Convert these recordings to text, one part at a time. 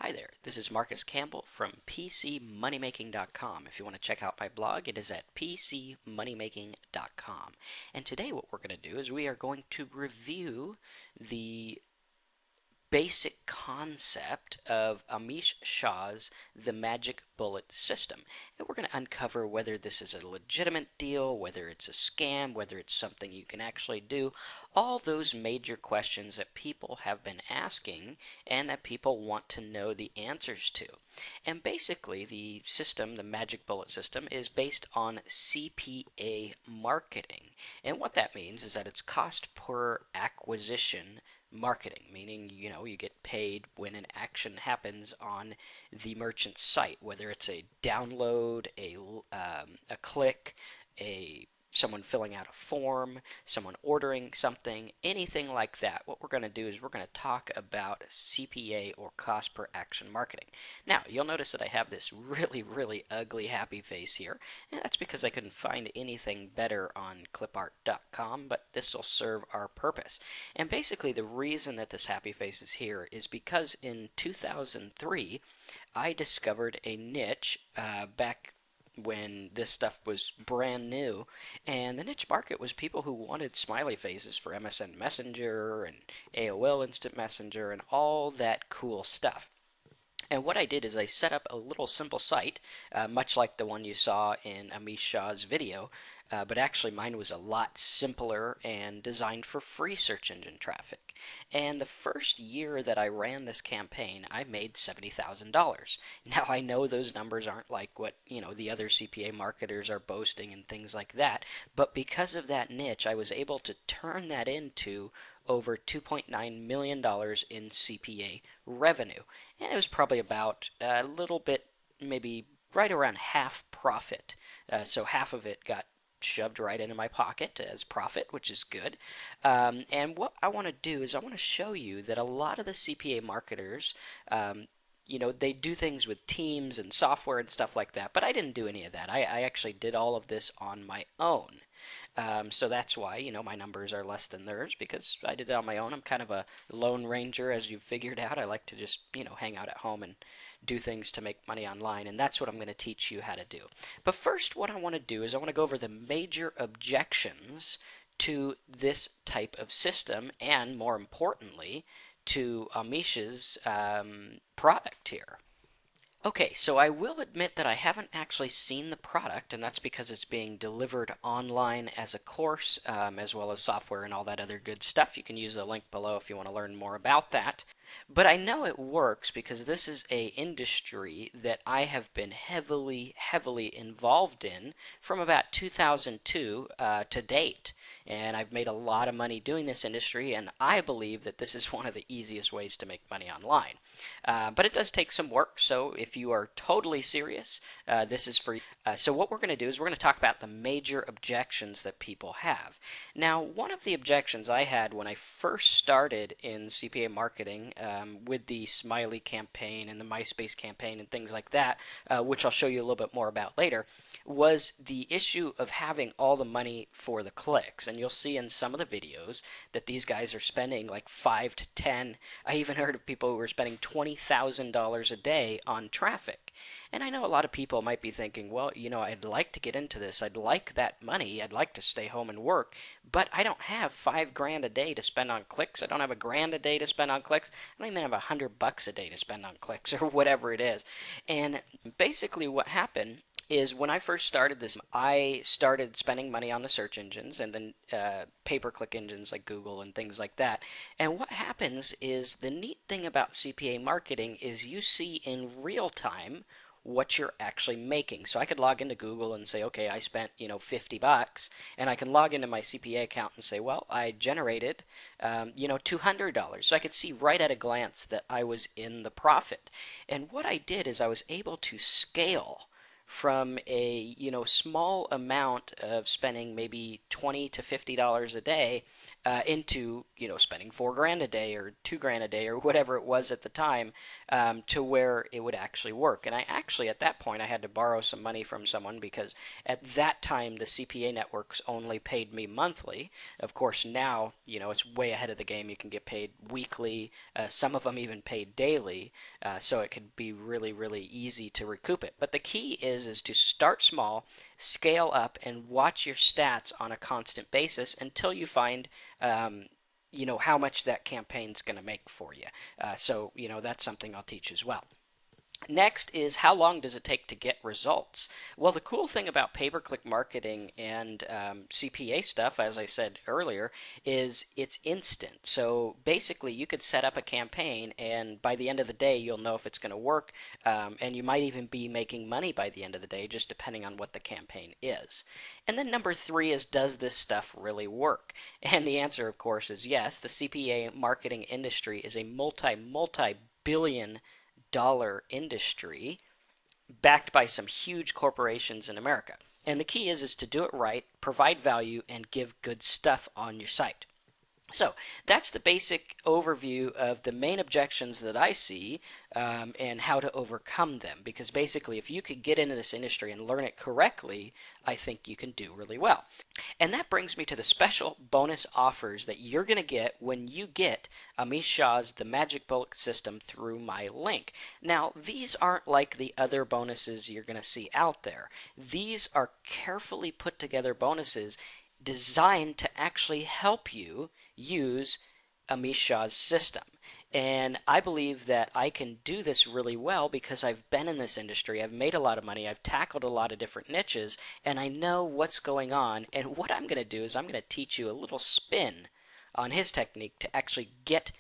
Hi there, this is Marcus Campbell from PCMoneymaking.com. If you want to check out my blog, it is at PCMoneymaking.com. And today what we're going to do is we are going to review the basic concept of Amish Shah's The Magic Bullet system. And we're going to uncover whether this is a legitimate deal, whether it's a scam, whether it's something you can actually do, all those major questions that people have been asking and that people want to know the answers to. And basically, the system, the Magic Bullet system, is based on CPA marketing. And what that means is that it's cost per acquisition marketing, meaning you get paid when an action happens on the merchant's site, whether it's a download, a click, a someone filling out a form, someone ordering something, anything like that. What we're going to do is we're going to talk about CPA, or cost per action marketing. Now, you'll notice that I have this really ugly happy face here, and that's because I couldn't find anything better on clipart.com, but this will serve our purpose. And basically the reason that this happy face is here is because in 2003 I discovered a niche back when this stuff was brand new, and the niche market was people who wanted smiley faces for MSN Messenger and AOL Instant Messenger and all that cool stuff. And what I did is I set up a little simple site, much like the one you saw in Amish Shah's video, but actually mine was a lot simpler and designed for free search engine traffic. And the first year that I ran this campaign, I made $70,000. Now I know those numbers aren't like what the other CPA marketers are boasting and things like that, but because of that niche, I was able to turn that into over $2.9 million in CPA revenue. And it was probably about a little bit, maybe right around half profit. So half of it got shoved right into my pocket as profit, which is good. And what I want to do is I want to show you that a lot of the CPA marketers, they do things with teams and software and stuff like that, but I didn't do any of that. I actually did all of this on my own. So that's why, my numbers are less than theirs, because I did it on my own. I'm kind of a lone ranger, as you've figured out. I like to just, hang out at home and do things to make money online, and that's what I'm going to teach you how to do. But first, what I want to do is I want to go over the major objections to this type of system, and more importantly, to Amish's product here. Okay, so I will admit that I haven't actually seen the product, and that's because it's being delivered online as a course, as well as software and all that other good stuff. You can use the link below if you want to learn more about that. But I know it works because this is a industry that I have been heavily involved in from about 2002 to date. And I've made a lot of money doing this industry, and I believe that this is one of the easiest ways to make money online. But it does take some work, so if you are totally serious, this is for you. So what we're going to do is we're going to talk about the major objections that people have. Now, one of the objections I had when I first started in CPA marketing, with the Smiley campaign and the MySpace campaign and things like that, which I'll show you a little bit more about later, was the issue of having all the money for the clicks. And you'll see in some of the videos that these guys are spending like 5 to 10. I even heard of people who were spending $20,000 a day on traffic. And I know a lot of people might be thinking, well, I'd like to get into this. I'd like that money. I'd like to stay home and work, but I don't have $5 grand a day to spend on clicks. I don't have $1 grand a day to spend on clicks. I don't even have $100 a day to spend on clicks or whatever it is. And basically what happened is when I first started this, I started spending money on the search engines and then pay-per-click engines like Google and things like that. And what happens is the neat thing about CPA marketing is you see in real time what you're actually making. So I could log into Google and say, okay, I spent, $50, and I can log into my CPA account and say, well, I generated, $200. So I could see right at a glance that I was in the profit. And what I did is I was able to scale from a small amount of spending maybe $20 to $50 a day into spending $4 grand a day or $2 grand a day or whatever it was at the time, to where it would actually work. And I actually at that point I had to borrow some money from someone, because at that time the CPA networks only paid me monthly. Of course now it's way ahead of the game. You can get paid weekly. Some of them even paid daily, so it could be really, really easy to recoup it. But the key is to start small, scale up, and watch your stats on a constant basis until you find how much that campaign's going to make for you. So that's something I'll teach as well. Next is, how long does it take to get results? Well, the cool thing about pay-per-click marketing and CPA stuff, as I said earlier, is it's instant. So basically, you could set up a campaign, and by the end of the day, you'll know if it's going to work, and you might even be making money by the end of the day, just depending on what the campaign is. And then number 3 is, does this stuff really work? And the answer, of course, is yes. The CPA marketing industry is a multi-billion dollar industry backed by some huge corporations in America. And the key is to do it right, provide value, and give good stuff on your site. So that's the basic overview of the main objections that I see, and how to overcome them. Because basically, if you could get into this industry and learn it correctly, I think you can do really well. And that brings me to the special bonus offers that you're going to get when you get Amish Shah's The Magic Bullet System through my link. Now, these aren't like the other bonuses you're going to see out there. These are carefully put together bonuses designed to actually help you use Amish Shah's system. And I believe that I can do this really well because I've been in this industry, I've made a lot of money, I've tackled a lot of different niches, and I know what's going on. And what I'm going to do is I'm going to teach you a little spin on his technique to actually get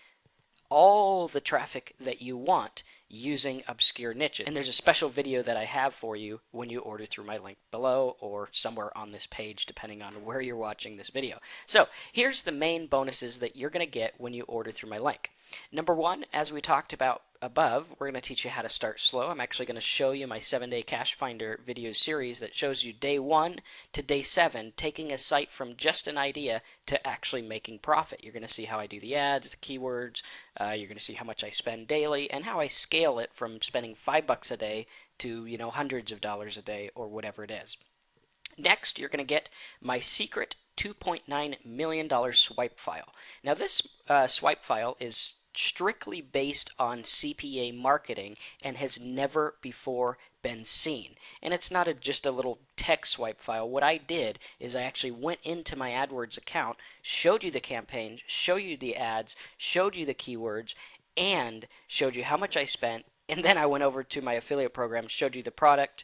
all the traffic that you want using obscure niches. And there's a special video that I have for you when you order through my link below or somewhere on this page, depending on where you're watching this video. So here's the main bonuses that you're going to get when you order through my link. Number 1, as we talked about above, we're going to teach you how to start slow. I'm actually going to show you my 7-day cash finder video series that shows you day 1 to day 7, taking a site from just an idea to actually making profit. You're going to see how I do the ads, the keywords, you're going to see how much I spend daily, and how I scale it from spending $5 a day to hundreds of dollars a day, or whatever it is. Next, you're going to get my secret $2.9 million swipe file. Now this swipe file is strictly based on CPA marketing and has never before been seen. And it's not just a little text swipe file. What I did is I actually went into my AdWords account, showed you the campaign, showed you the ads, showed you the keywords, and showed you how much I spent. And then I went over to my affiliate program, showed you the product,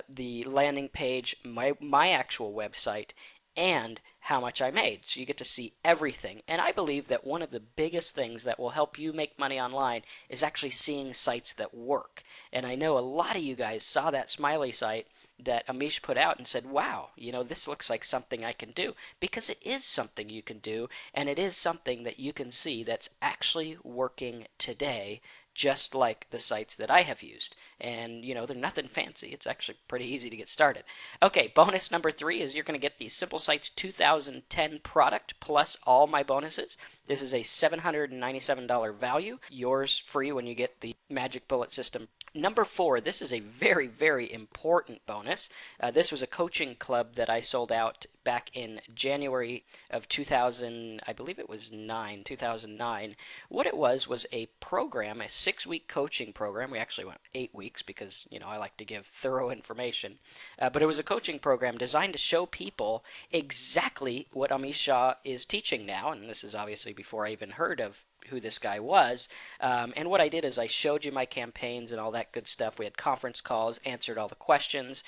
the landing page, my actual website, and how much I made. So you get to see everything. And I believe that one of the biggest things that will help you make money online is actually seeing sites that work. And I know a lot of you guys saw that smiley site that Amish put out and said, wow, this looks like something I can do. Because it is something you can do, and it is something that you can see that's actually working today, just like the sites that I have used. And they're nothing fancy. It's actually pretty easy to get started. Okay, bonus number 3 is you're going to get the Simple Sites 2010 product plus all my bonuses. This is a $797 value, yours free when you get the Magic Bullet System. Number 4, this is a very, very important bonus. This was a coaching club that I sold out back in January of 2000, I believe it was 2009. What it was a program, a 6-week coaching program. We actually went 8 weeks because, I like to give thorough information. But it was a coaching program designed to show people exactly what Amish Shah is teaching now. And this is obviously before I even heard of who this guy was. And what I did is I showed you my campaigns and all that good stuff. We had conference calls, answered all the questions.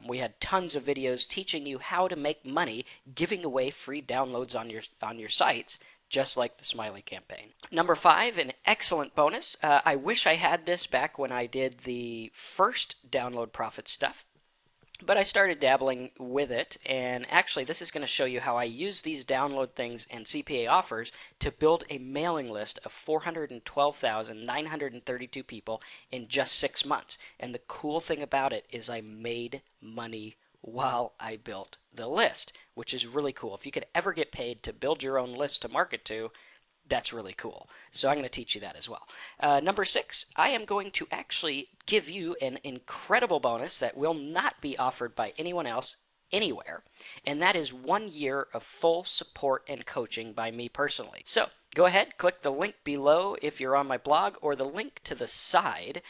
We had tons of videos teaching you how to make money, giving away free downloads on your sites, just like the Smiley campaign. Number 5, an excellent bonus. I wish I had this back when I did the first Download Profit stuff. But I started dabbling with it, and actually this is going to show you how I use these download things and CPA offers to build a mailing list of 412,932 people in just 6 months. And the cool thing about it is I made money while I built the list, which is really cool. If you could ever get paid to build your own list to market to, that's really cool. So I'm going to teach you that as well. Number 6, I am going to actually give you an incredible bonus that will not be offered by anyone else anywhere, and that is 1 year of full support and coaching by me personally. So go ahead, click the link below if you're on my blog, or the link to the side